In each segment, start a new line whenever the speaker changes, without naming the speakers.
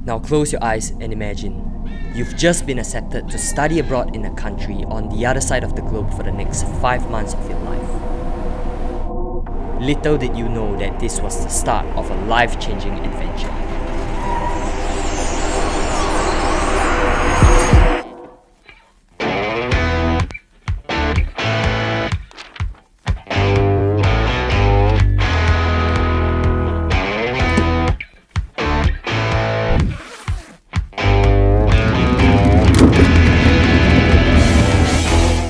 Now close your eyes and imagine. You've just been accepted to study abroad in a country on the other side of the globe for the next 5 months of your life. Little did you know that this was the start of a life-changing adventure.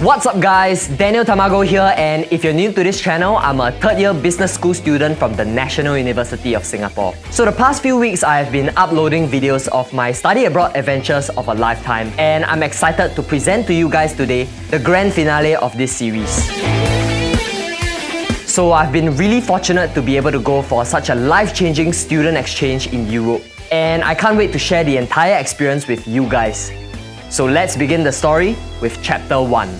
What's up guys, Daniel Tamago here, and if you're new to this channel, I'm a third year business school student from the National University of Singapore. So the past few weeks I've been uploading videos of my study abroad adventures of a lifetime, and I'm excited to present to you guys today the grand finale of this series. So I've been really fortunate to be able to go for such a life-changing student exchange in Europe, and I can't wait to share the entire experience with you guys. So let's begin the story with Chapter 1.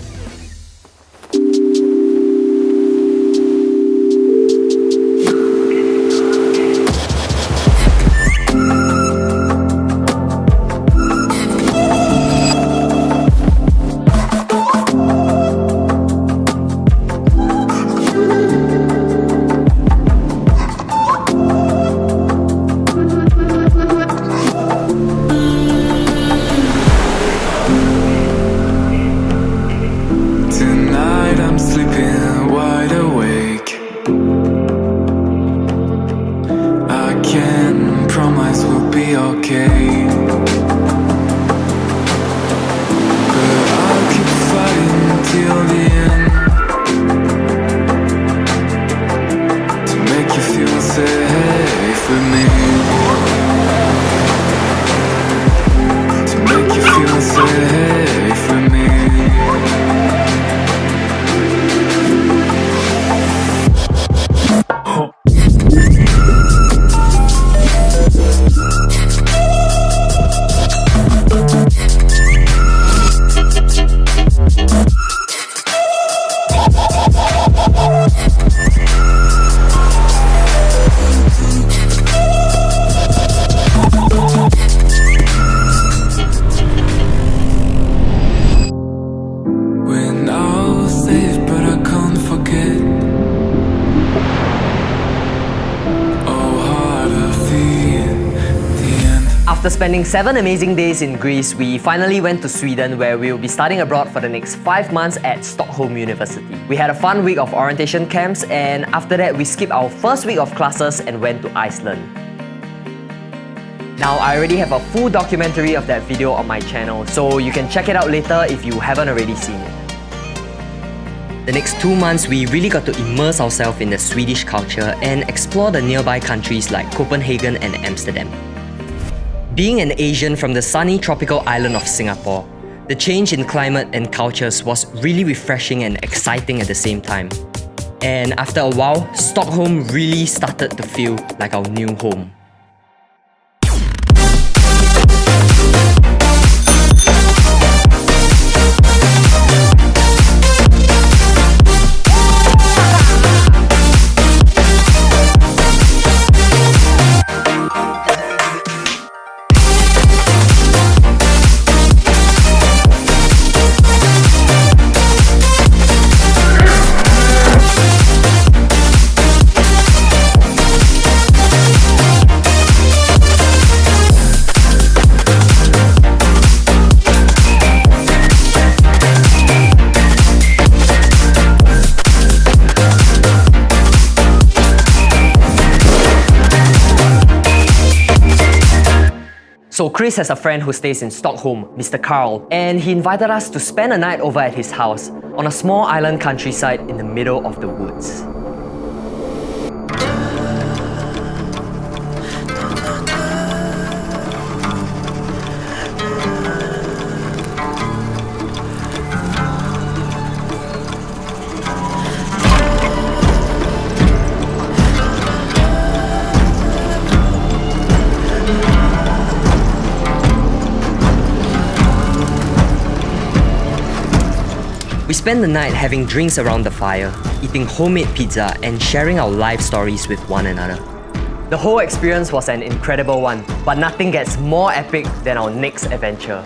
After spending 7 amazing days in Greece, we finally went to Sweden, where we will be studying abroad for the next 5 months at Stockholm University. We had a fun week of orientation camps, and after that we skipped our first week of classes and went to Iceland. Now I already have a full documentary of that video on my channel, so you can check it out later if you haven't already seen it.
The next 2 months, we really got to immerse ourselves in the Swedish culture and explore the nearby countries like Copenhagen and Amsterdam. Being an Asian from the sunny tropical island of Singapore, the change in climate and cultures was really refreshing and exciting at the same time. And after a while, Stockholm really started to feel like our new home.
So Chris has a friend who stays in Stockholm, Mr. Carl, and he invited us to spend a night over at his house on a small island countryside in the middle of the woods.
We spent the night having drinks around the fire, eating homemade pizza and sharing our life stories with one another.
The whole experience was an incredible one, but nothing gets more epic than our next adventure.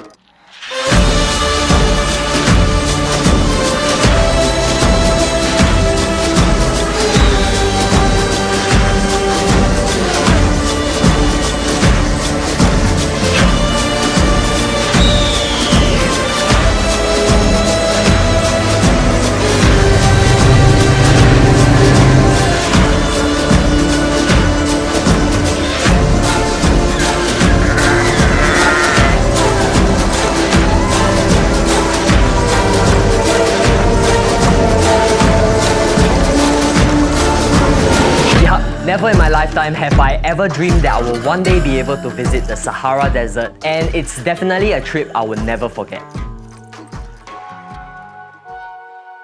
Never in my lifetime have I ever dreamed that I will one day be able to visit the Sahara Desert, and it's definitely a trip I will never forget.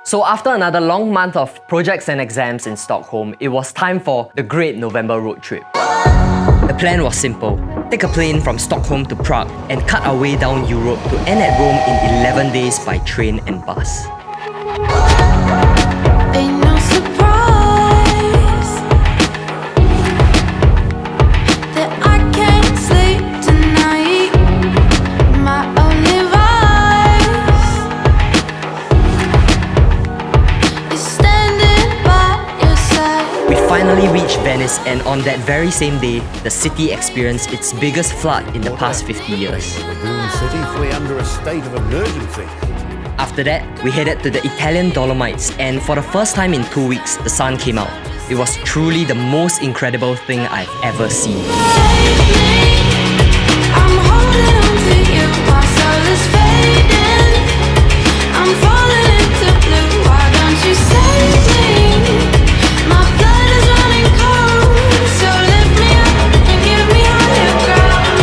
So after another long month of projects and exams in Stockholm, it was time for the great November road trip.
The plan was simple. Take a plane from Stockholm to Prague and cut our way down Europe to end at Rome in 11 days by train and bus.
Ain't no surprise that I can't sleep tonight. My only vice is standing by your side.
We finally reached Venice, and on that very same day, the city experienced its biggest flood in the past 50 years.
Lagoon City flee under a state of emergency.
After that, we headed to the Italian Dolomites, and for the first time in 2 weeks, the sun came out. It was truly the most incredible thing I've ever seen.
I'm holding on to you, my soul is fading. I'm falling into blue, why don't you save me? My blood is running cold, so lift me up and give me higher ground.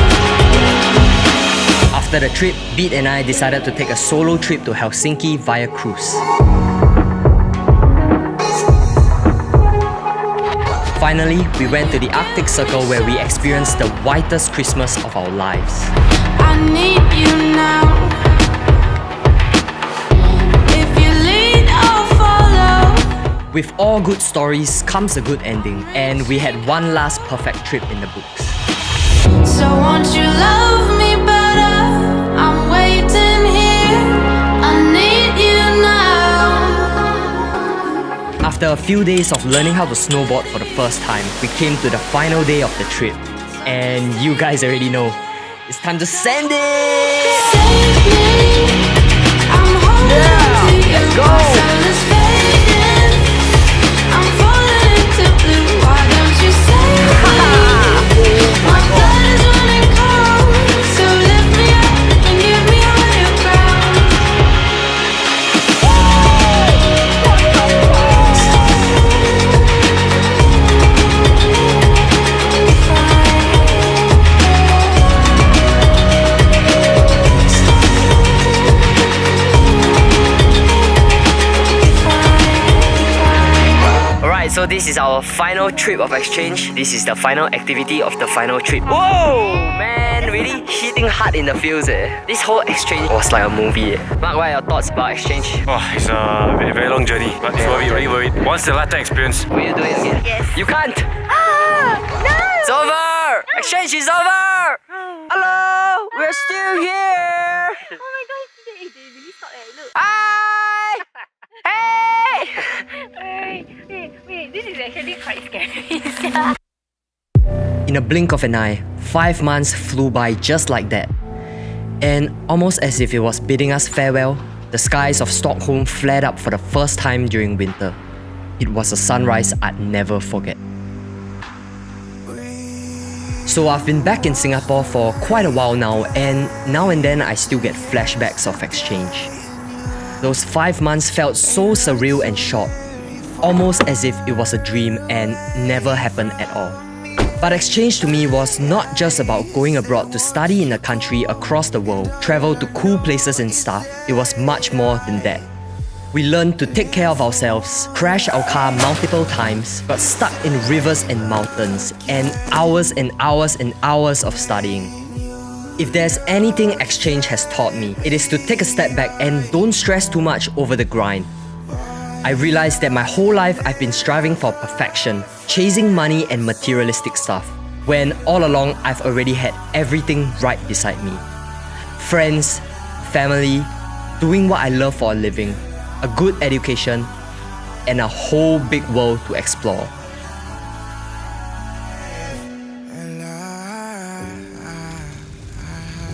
After the trip, Beat and I decided to take a solo trip to Helsinki via cruise. Finally, we went to the Arctic Circle where we experienced the whitest Christmas of our lives.
I need you now. If you lead, I'll follow.
With all good stories comes a good ending, and we had one last perfect trip in the books.
So won't you love me better? I'm waiting here. I need you now.
After a few days of learning how to snowboard for the first time, we came to the final day of the trip. And you guys already know, it's time to send it!
Save me. I'm holding on to you.
let's go.
My soul is fading. I'm falling into blue. Why don't you save me? My blood is running cold, so lift me up and give me higher ground.
Alright, so this is our final trip of exchange. This is the final activity of the final trip. Whoa, man, really hitting hard in the feels eh. This whole exchange was like a movie eh. Mark, what are your thoughts about exchange?
Oh, it's a very, very long journey, but it's worth it, really worth it. Once in a lifetime experience.
Will you do it again?
Yes.
You can't!
No!
It's over! Exchange is over! Hello! We're still here!
Oh my god, they really stop look.
Hi! Hey!
Wait, this is actually quite scary.
In a blink of an eye, 5 months flew by just like that. And almost as if it was bidding us farewell, the skies of Stockholm flared up for the first time during winter. It was a sunrise I'd never forget. So I've been back in Singapore for quite a while now and then I still get flashbacks of exchange. Those 5 months felt so surreal and short, almost as if it was a dream and never happened at all. But exchange to me was not just about going abroad to study in a country across the world, travel to cool places and stuff. It was much more than that. We learned to take care of ourselves, crashed our car multiple times, got stuck in rivers and mountains, and hours of studying. If there's anything exchange has taught me, it is to take a step back and don't stress too much over the grind. I realized that my whole life I've been striving for perfection, chasing money and materialistic stuff, when all along I've already had everything right beside me. Friends, family, doing what I love for a living, a good education, and a whole big world to explore.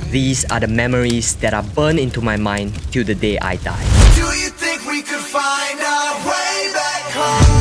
These are the memories that are burned into my mind till the day I die.
Do you think we could find our way back home?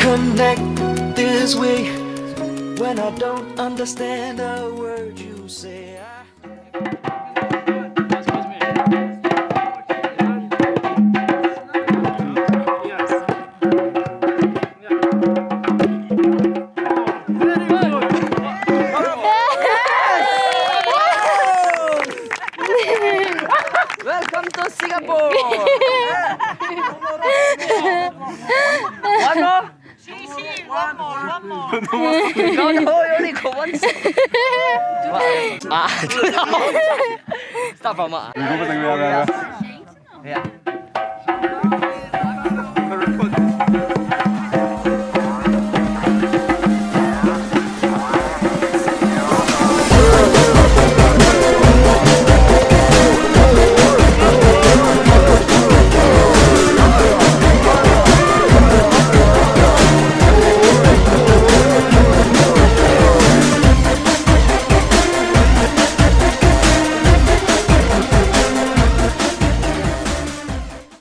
Connect this way when I don't understand a word you say.
Welcome to Singapore! One more? One more. No, you only got one. Start from what? Yeah.